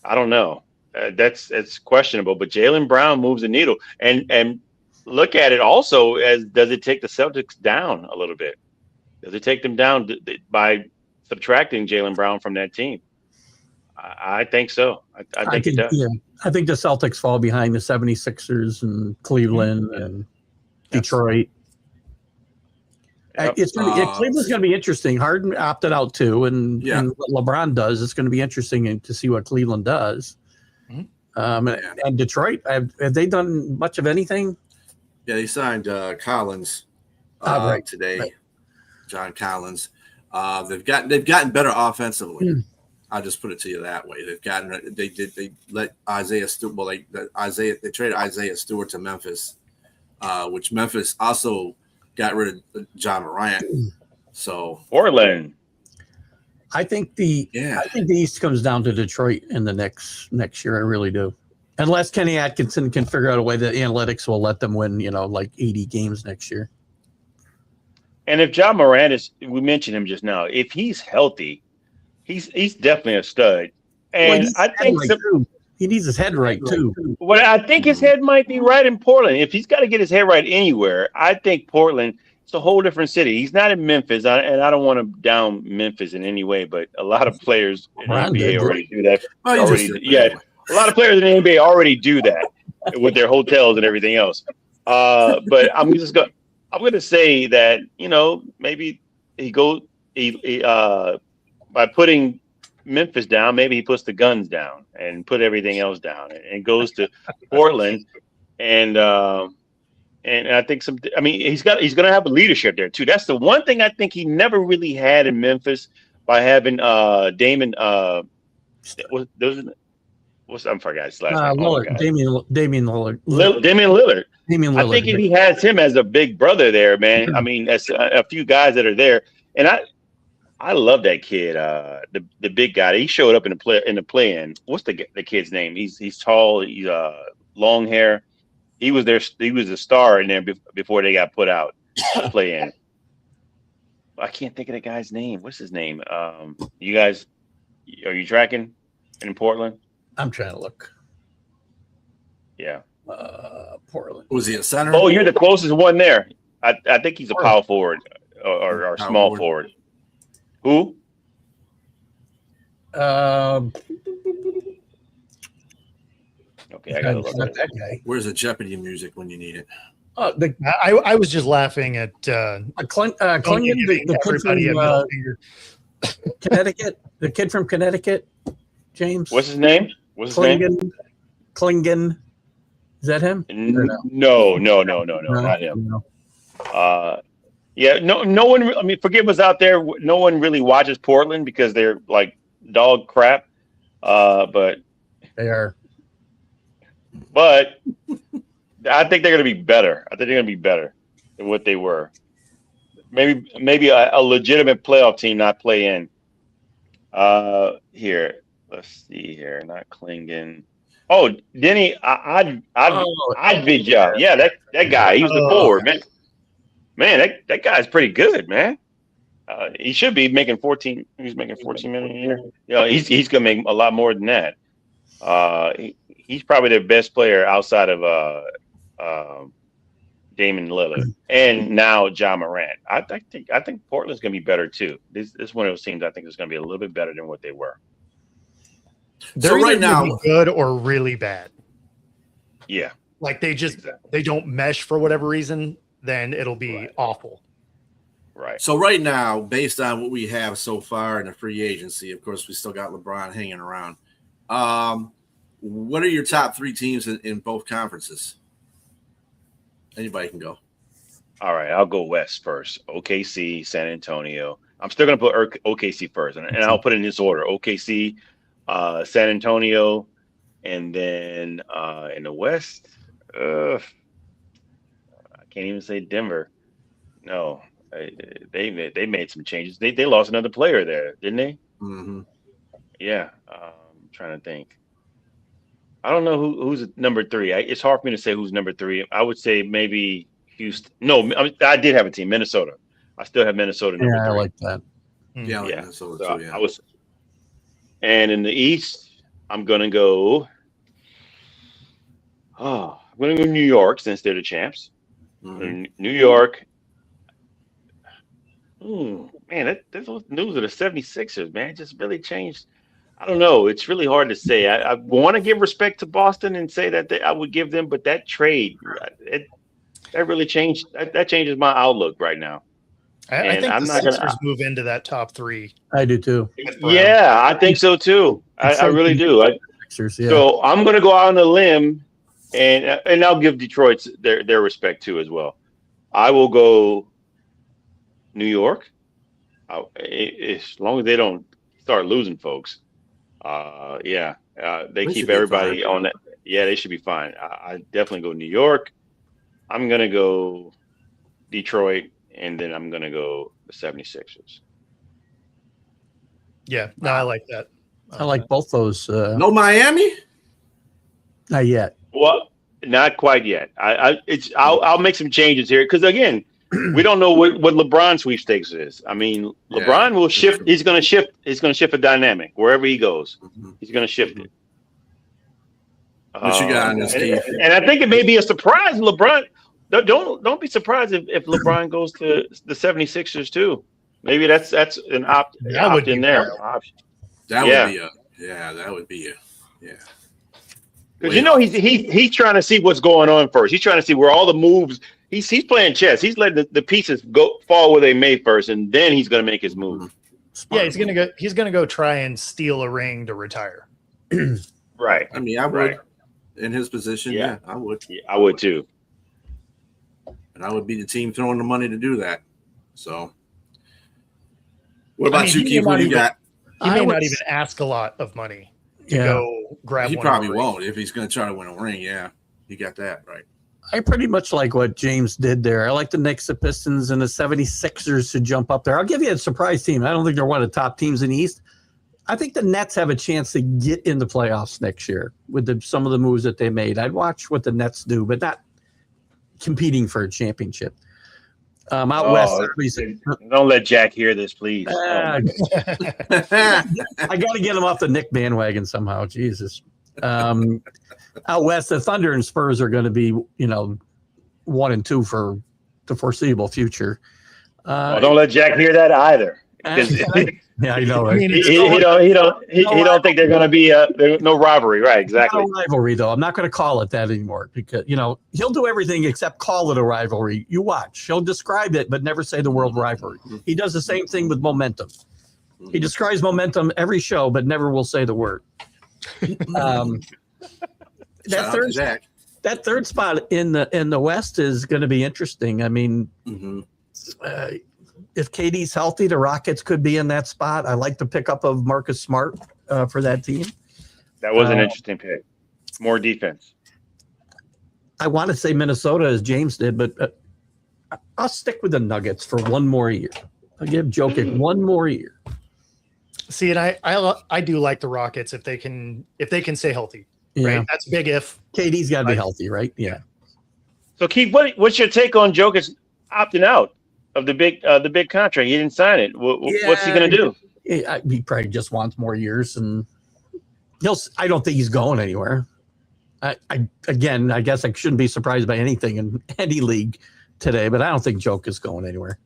I don't know. It's questionable. But Jaylen Brown moves the needle. And look at it also as does it take the Celtics down a little bit? Does it take them down by subtracting Jaylen Brown from that team? I think so. I think it does. Yeah, I think the Celtics fall behind the 76ers and Cleveland and Detroit. Yep. Cleveland's going to be interesting. Harden opted out too, and what LeBron does, it's going to be interesting to see what Cleveland does. And Detroit, have they done much of anything? Yeah, they signed Collins right today. Right. John Collins. They've gotten better offensively. I'll just put it to you that way. They let Isaiah Stewart. Well, they traded Isaiah Stewart to Memphis, which Memphis also got rid of John Morant. So Portland. I think the East comes down to Detroit in the next year. I really do. Unless Kenny Atkinson can figure out a way that analytics will let them win, like 80 games next year. And if John Morant we mentioned him just now, if he's healthy, he's definitely a stud. And I think he needs his head right too. Well, I think his head might be right in Portland. If he's got to get his head right anywhere, I think Portland. It's a whole different city. He's not in Memphis, and I don't want to down Memphis in any way, but a lot of players in the NBA already do that. A lot of players in the NBA already do that with their hotels and everything else. But I'm going to say that maybe by putting Memphis down, maybe he puts the guns down and put everything else down and goes to Portland and I think he's going to have leadership there too. That's the one thing I think he never really had in Memphis by having Damon I forgot his last name. Damian Lillard. Damian Lillard. I think if he has him as a big brother there, man. I mean, that's a few guys that are there, and I love that kid, the big guy. He showed up in the play-in. What's the kid's name? He's tall. He's long hair. He was there. He was a star in there before they got put out to play in. I can't think of the guy's name. What's his name? You guys, are you tracking in Portland? I'm trying to look. Yeah. Portland. Was he a center? Oh, you're the closest one there. I think he's a power forward or small forward. Who? Okay, I gotta look not at that it. guy. Where's the Jeopardy music when you need it? I was just laughing at Klingon, giving the kid everybody a from middle finger. Connecticut. The kid from Connecticut, James. What's his name? Klingon. Is that him? No, not him. No. Yeah, no one. I mean, forgive us out there. No one really watches Portland because they're like dog crap. But They are. But I think they're going to be better. I think they're going to be better than what they were. Maybe a legitimate playoff team, not play in. Here, let's see here. Not Klingon. Oh, Denny, I'd Vidya. Yeah, that guy. He was the forward, man. Man, that guy's pretty good, man. He should be making 14. He's making 14 million a year. You know, he's gonna make a lot more than that. He's probably their best player outside of Damon Lillard and now John Morant. I think Portland's gonna be better too. This is one of those teams I think is gonna be a little bit better than what they were. They're right either now, gonna be good or really bad. Yeah. Like they don't mesh for whatever reason, then it'll be awful. Right. So right now, based on what we have so far in the free agency, of course, we still got LeBron hanging around. What are your top three teams in both conferences? Anybody can go. All right, I'll go West first. OKC, San Antonio. I'm still going to put OKC first, and I'll put it in this order. OKC, San Antonio, and then in the West, I can't even say Denver. No, they made some changes. They lost another player there, didn't they? Mm-hmm. Yeah, I'm trying to think. I don't know who's number three. It's hard for me to say who's number three. I would say maybe Houston. No, I did have a team, Minnesota. I still have Minnesota number three. I like that. Yeah, I like Minnesota too. Yeah. And in the East, I'm gonna go. I'm gonna go New York since they're the champs. Mm-hmm. New York. Man, those news of the 76ers, man, just really changed. I don't know. It's really hard to say. I want to give respect to Boston and say that I would give them, but that trade, that really changed. That changes my outlook right now. I think the Sixers move into that top three. I do too. Yeah, I think so too. I really do. Sixers, yeah. So I'm going to go out on a limb, and I'll give Detroit their respect too as well. I will go New York, as long as they don't start losing folks. They keep everybody on that. Yeah, they should be fine. I definitely go New York. I'm going to go Detroit, and then I'm going to go the 76ers. Yeah, no, I like that. I like both those. No Miami? Not yet. Well, not quite yet. I'll make some changes here because again, we don't know what LeBron sweepstakes is. I mean, LeBron will shift. He's going to shift. He's going to shift a dynamic wherever he goes. Mm-hmm. He's going to shift it. What you got on this team? And I think it may be a surprise. LeBron, don't be surprised if LeBron goes to the 76ers too. Maybe that's an opt in there. That would be a. Because he's trying to see what's going on first. He's trying to see where all the moves. He's playing chess. He's letting the pieces fall where they may first, and then he's going to make his move. Yeah, he's gonna go try and steal a ring to retire. Right. I mean, I would in his position. Yeah, I would. Yeah, I would too. And I would be the team throwing the money to do that. So, what about you, Keith? What do you got? He may not even ask a lot of money to go grab. He probably won't if he's going to try to win a ring. Yeah, you got that right. I pretty much like what James did there. I like the Knicks, the Pistons, and the 76ers to jump up there. I'll give you a surprise team. I don't think they're one of the top teams in the East. I think the Nets have a chance to get in the playoffs next year with some of the moves that they made. I'd watch what the Nets do, but not competing for a championship. Out west, don't let Jack hear this, please. I got to get him off the Knick bandwagon somehow. Jesus. Out west, the Thunder and Spurs are going to be, 1 and 2 for the foreseeable future. Don't let Jack hear that either. Yeah, I know. Right? He don't think they're going to be no rivalry, right? Exactly. Not a rivalry, though. I'm not going to call it that anymore because he'll do everything except call it a rivalry. You watch. He'll describe it, but never say the word rivalry. He does the same thing with momentum. He describes momentum every show, but never will say the word. That third spot in the West is going to be interesting. I mean, if KD's healthy, the Rockets could be in that spot. I like the pickup of Marcus Smart for that team. That was an interesting pick. More defense. I want to say Minnesota, as James did, but I'll stick with the Nuggets for one more year. I'll give Jokic one more year. See, and I do like the Rockets if they can stay healthy. Yeah. Right, that's big if. KD's got to be healthy, right? Yeah. So, Keith, what's your take on Jokic opting out of the big contract? He didn't sign it. What's he going to do? He probably just wants more years, and I don't think he's going anywhere. I guess I shouldn't be surprised by anything in any league today, but I don't think Jokic is going anywhere.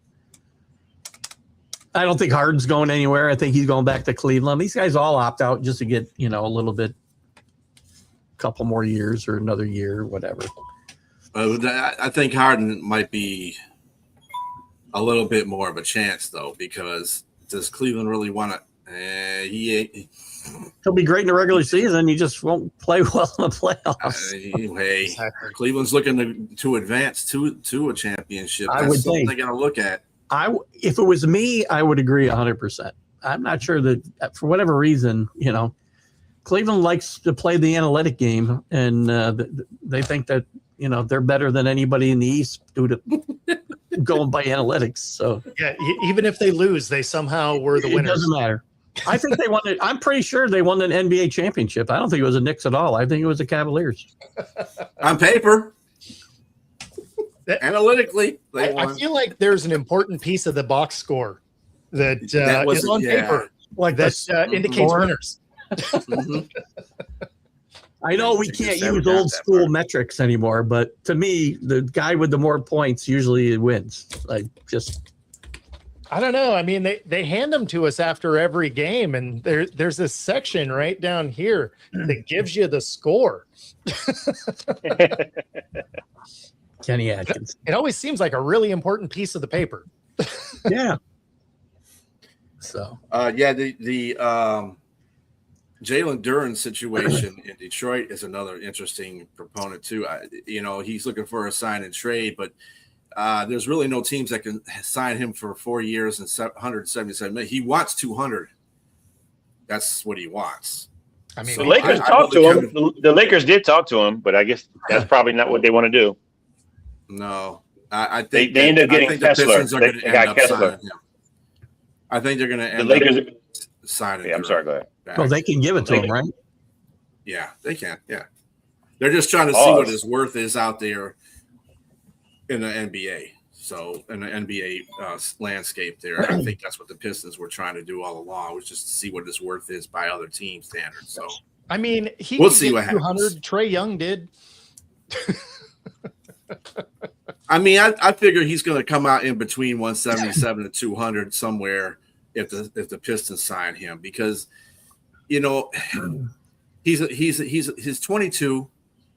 I don't think Harden's going anywhere. I think he's going back to Cleveland. These guys all opt out just to get a little bit. Couple more years or another year, whatever. I think Harden might be a little bit more of a chance, though, because does Cleveland really want to? He'll be great in the regular season. He just won't play well in the playoffs. Cleveland's looking to advance to a championship. I would think they're going to look at. If it was me, I would agree 100%. I'm not sure that for whatever reason, Cleveland likes to play the analytic game, and they think that they're better than anybody in the East due to going by analytics. So yeah, even if they lose, they somehow were the winners. It doesn't matter. I think they won it. I'm pretty sure they won an NBA championship. I don't think it was the Knicks at all. I think it was the Cavaliers. On paper, analytically, I feel like there's an important piece of the box score that is on paper, like that indicates winners. I know we can't use old school metrics anymore, but to me, the guy with the more points usually wins. I don't know. I mean, they hand them to us after every game, and there's this section right down here that gives you the score. Kenny Atkins. It always seems like a really important piece of the paper. Yeah. So. The Jalen Duren situation in Detroit is another interesting proponent too. He's looking for a sign and trade, but there's really no teams that can sign him for 4 years and $177 million. He wants 200. That's what he wants. I mean, the Lakers talked to him. The Lakers did talk to him, but I guess that's probably not what they want to do. No, I think they end up getting Kessler. They got Kessler. I think they're going to end up signing. Yeah, I'm sorry. Go ahead. Well, they can give it to him, right? Yeah, they can. Yeah, they're just trying to see what his worth is out there in the NBA. So in the NBA landscape, there, I think that's what the Pistons were trying to do all along, was just to see what his worth is by other team standards. So I mean, we'll see what happens. Trae Young did. I mean, I figure he's going to come out in between 177 and 200 somewhere if the Pistons sign him, because he's 22,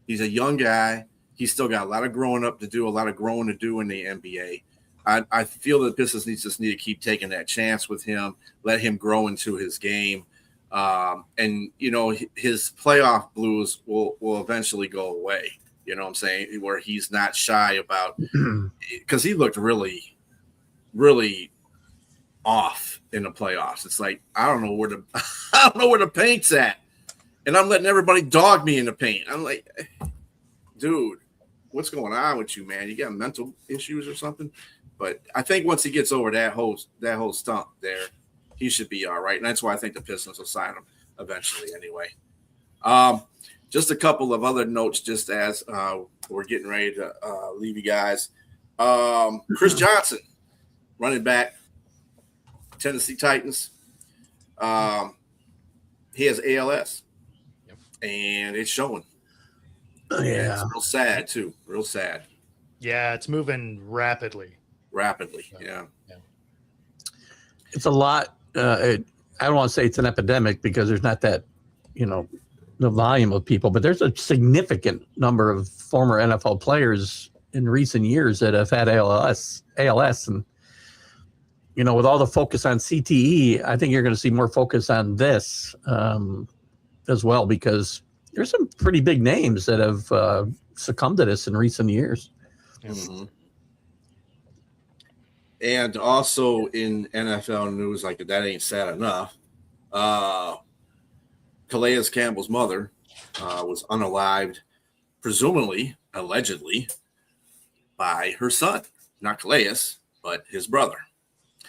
he's a young guy. He's still got a lot of growing to do in the NBA. I feel that the Pistons just need to keep taking that chance with him, let him grow into his game. And his playoff blues will eventually go away. You know what I'm saying? Where he's not shy about, because he looked really, really off in the playoffs. It's like, I don't know where the paint's at, and I'm letting everybody dog me in the paint. I'm like, dude, what's going on with you, man? You got mental issues or something? But I think once he gets over that whole stump there, he should be all right. And that's why I think the Pistons will sign him eventually anyway. Just a couple of other notes just as we're getting ready to leave you guys. Chris Johnson, running back, Tennessee Titans. He has ALS, and it's showing. Yeah. It's real sad, too. Real sad. Yeah, it's moving rapidly. Yeah. It's a lot I don't want to say it's an epidemic because there's not that, the volume of people, but there's a significant number of former NFL players in recent years that have had ALS, and with all the focus on CTE, I think you're going to see more focus on this as well, because there's some pretty big names that have succumbed to this in recent years. Mm-hmm. And also in NFL news, like that ain't sad enough. Calais Campbell's mother was unalived, presumably, allegedly, by her son, not Calais, but his brother.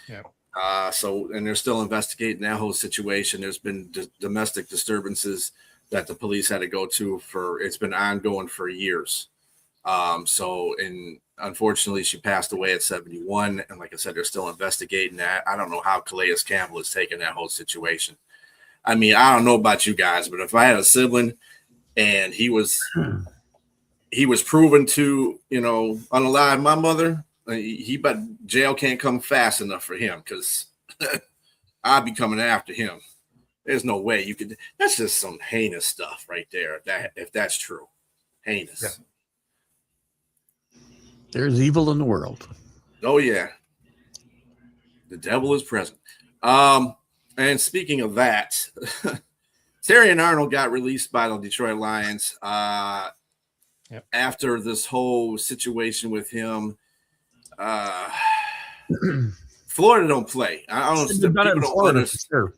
Yeah. And they're still investigating that whole situation. There's been domestic disturbances that the police had to go to it's been ongoing for years. Unfortunately, she passed away at 71. And like I said, they're still investigating that. I don't know how Calais Campbell has taken that whole situation. I mean, I don't know about you guys, but if I had a sibling and he was proven to, unalive my mother, but jail can't come fast enough for him, because I'd be coming after him. There's no way you could. That's just some heinous stuff right there. If that's true, heinous. Yeah. There's evil in the world. Oh yeah, the devil is present. And speaking of that, Terry and Arnold got released by the Detroit Lions after this whole situation with him. Florida don't play. I don't know. People don't understand.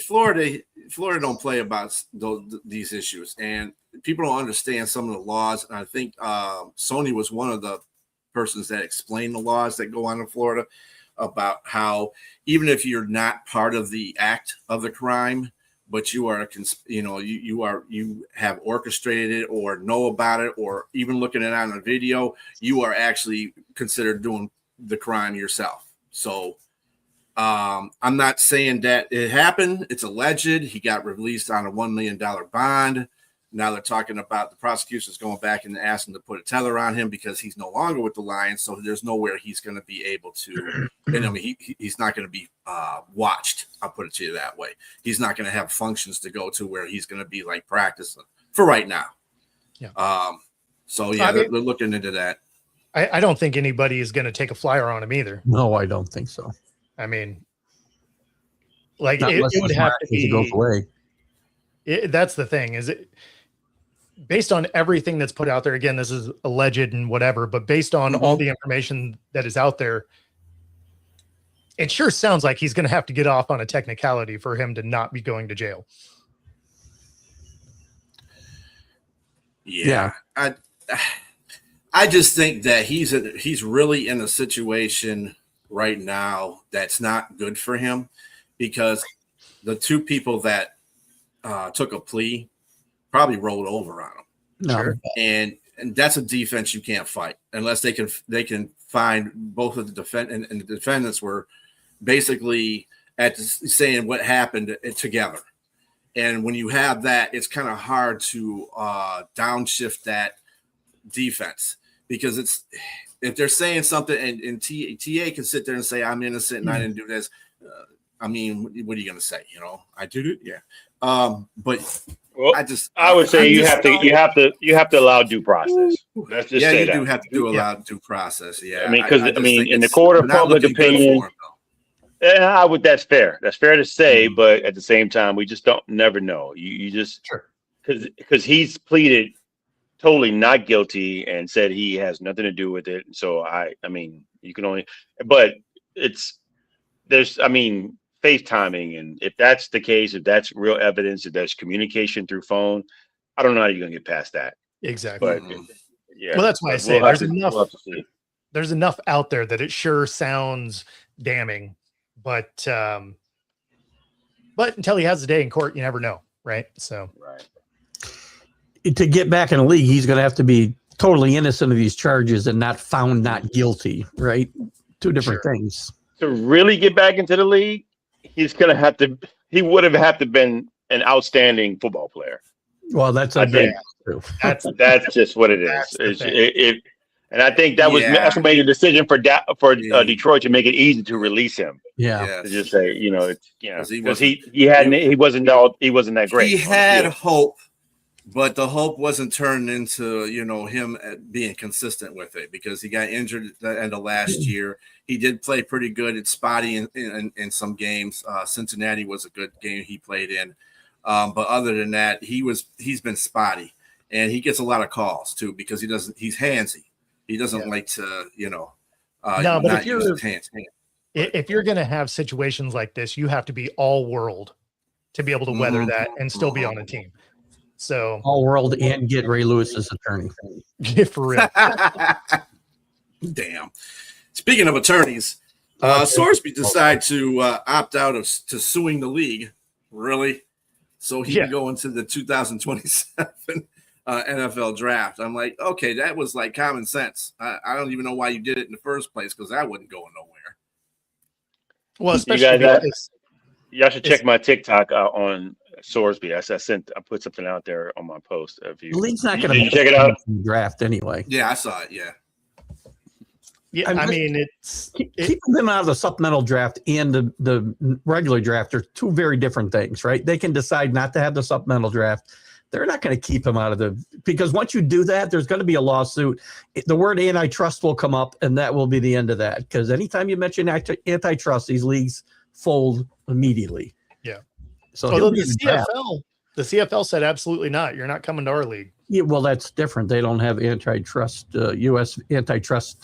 Florida don't play about these issues, and people don't understand some of the laws. And I think Sony was one of the persons that explained the laws that go on in Florida about how even if you're not part of the act of the crime, but you are, you have orchestrated it or know about it, or even looking at it on a video, you are actually considered doing the crime yourself. So I'm not saying that it happened. It's alleged. He got released on a $1 million bond. Now they're talking about the prosecution's going back and asking to put a tether on him because he's no longer with the Lions. So there's nowhere he's going to be able to, and I mean, he's not going to be watched. I'll put it to you that way. He's not going to have functions to go to where he's going to be like practicing for right now. Yeah. They're looking into that. I don't think anybody is going to take a flyer on him either. No, I don't think so. I mean, like it would have to be. Goes away. That's the thing. Is it based on everything that's put out there? Again, this is alleged and whatever, but based on all the information that is out there, it sure sounds like he's going to have to get off on a technicality for him to not be going to jail. Yeah. I just think that he's really in a situation right now that's not good for him, because the two people that took a plea probably rolled over on him. No. Sure. And that's a defense you can't fight unless they can find both of the defendant and the defendants were basically saying what happened together. And when you have that, it's kind of hard to downshift that defense, because if they're saying something and TA can sit there and say, I'm innocent and I didn't do this. I mean, what are you going to say? I did it. Yeah. But I would say you have to allow due process. Let's just say that. You do have to allow due process. Yeah. I mean, because in the court of public opinion, that's fair. That's fair to say, but at the same time, we just never know. You just because he's pleaded totally not guilty and said he has nothing to do with it. So I mean, you can only, but there's FaceTiming, and if that's the case, if that's real evidence, if there's communication through phone, I don't know how you're gonna get past that. Exactly. But yeah. Well, that's why I say there's enough out there that it sure sounds damning, but until he has a day in court, you never know, right? So to get back in the league, he's going to have to be totally innocent of these charges and not found not guilty, right? Two different things. To really get back into the league, he would have had to been an outstanding football player. Well, that's true. That's just what it is. And I think that's what made the decision for Detroit to make it easy to release him. Yeah, to just say, because he wasn't that great. He had hope, but the hope wasn't turned into him being consistent with it, because he got injured at the end of last year. He did play pretty good. It's spotty in some games. Cincinnati was a good game he played in, but other than that, he's been spotty, and he gets a lot of calls too because he's handsy. He doesn't like to no, but not use his hands. If you're going to have situations like this, you have to be all world to be able to weather that and still be on a team. So all world and get Ray Lewis's attorney. For real. Damn. Speaking of attorneys, Sorsby decided to opt out to suing the league. Really? So he can go into the 2027 NFL draft. I'm like, okay, that was like common sense. I don't even know why you did it in the first place, because that wasn't going nowhere. Well, especially y'all should check my TikTok out on Sorsby. I put something out there on my post. The league's not going to check it out. Draft anyway. Yeah, I saw it. Yeah. Yeah, I mean, keeping them out of the supplemental draft and the regular draft are two very different things, right? They can decide not to have the supplemental draft. They're not going to keep him out of because once you do that, there's going to be a lawsuit. The word antitrust will come up, and that will be the end of that. Because anytime you mention antitrust, these leagues fold immediately. Yeah. So the CFL said absolutely not. You're not coming to our league. Yeah, well, that's different. They don't have antitrust, U.S. antitrust.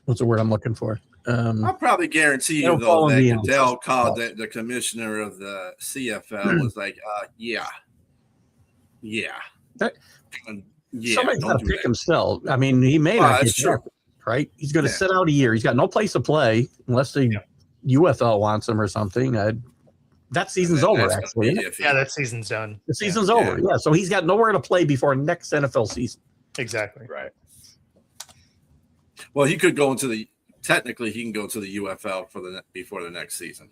What's the word I'm looking for? I'll probably guarantee you, though, that Goodell called the commissioner of the CFL was like, somebody's got to pick himself. I mean, he may not get drafted, right? He's going to sit out a year. He's got no place to play unless the UFL wants him or something. That season's over, actually. Yeah, that season's done. The season's over. Yeah, so he's got nowhere to play before next NFL season. Exactly. Right. Well, he could go technically he can go to the UFL before the next season.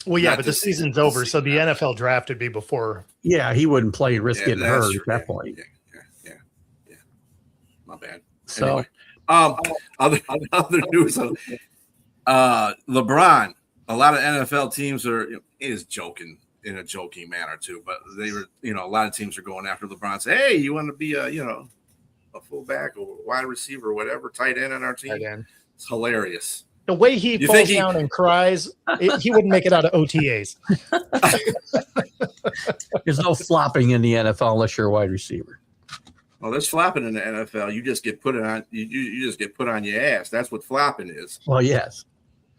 Well, yeah, but the season's over, so the NFL draft would be before. Yeah, he wouldn't play and risk getting hurt at that point. Yeah. My bad. So, anyway, other news. LeBron. A lot of NFL teams is joking in a joking manner too, but they were, a lot of teams are going after LeBron. Say, hey, you want to be a fullback or wide receiver or whatever, tight end on our team? It's hilarious. The way he falls down and cries, he wouldn't make it out of OTAs. There's no flopping in the NFL unless you're a wide receiver. Well, there's flopping in the NFL. You just get put on. You just get put on your ass. That's what flopping is. Well, yes.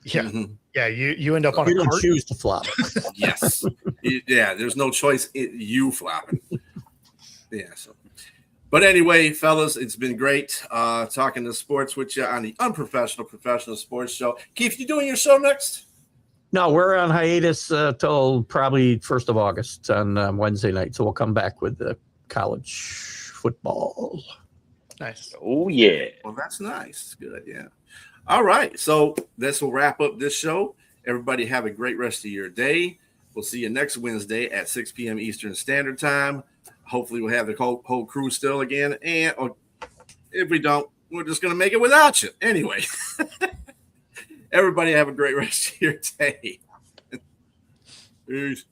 Yeah. Mm-hmm. Yeah. You end up on you don't choose to flop. Yes. Yeah. There's no choice. You flopping. Yeah. So, but anyway, fellas, it's been great talking to sports with you on the Unprofessional Professional Sports Show. Keith, you doing your show next? No, we're on hiatus till probably 1st of August on Wednesday night. So we'll come back with the college football. Nice. Oh, yeah. Well, that's nice. Good. Yeah. All right. So this will wrap up this show. Everybody have a great rest of your day. We'll see you next Wednesday at 6 p.m. Eastern Standard Time. Hopefully we'll have the whole crew still again. And if we don't, we're just going to make it without you. Anyway, everybody have a great rest of your day. Peace.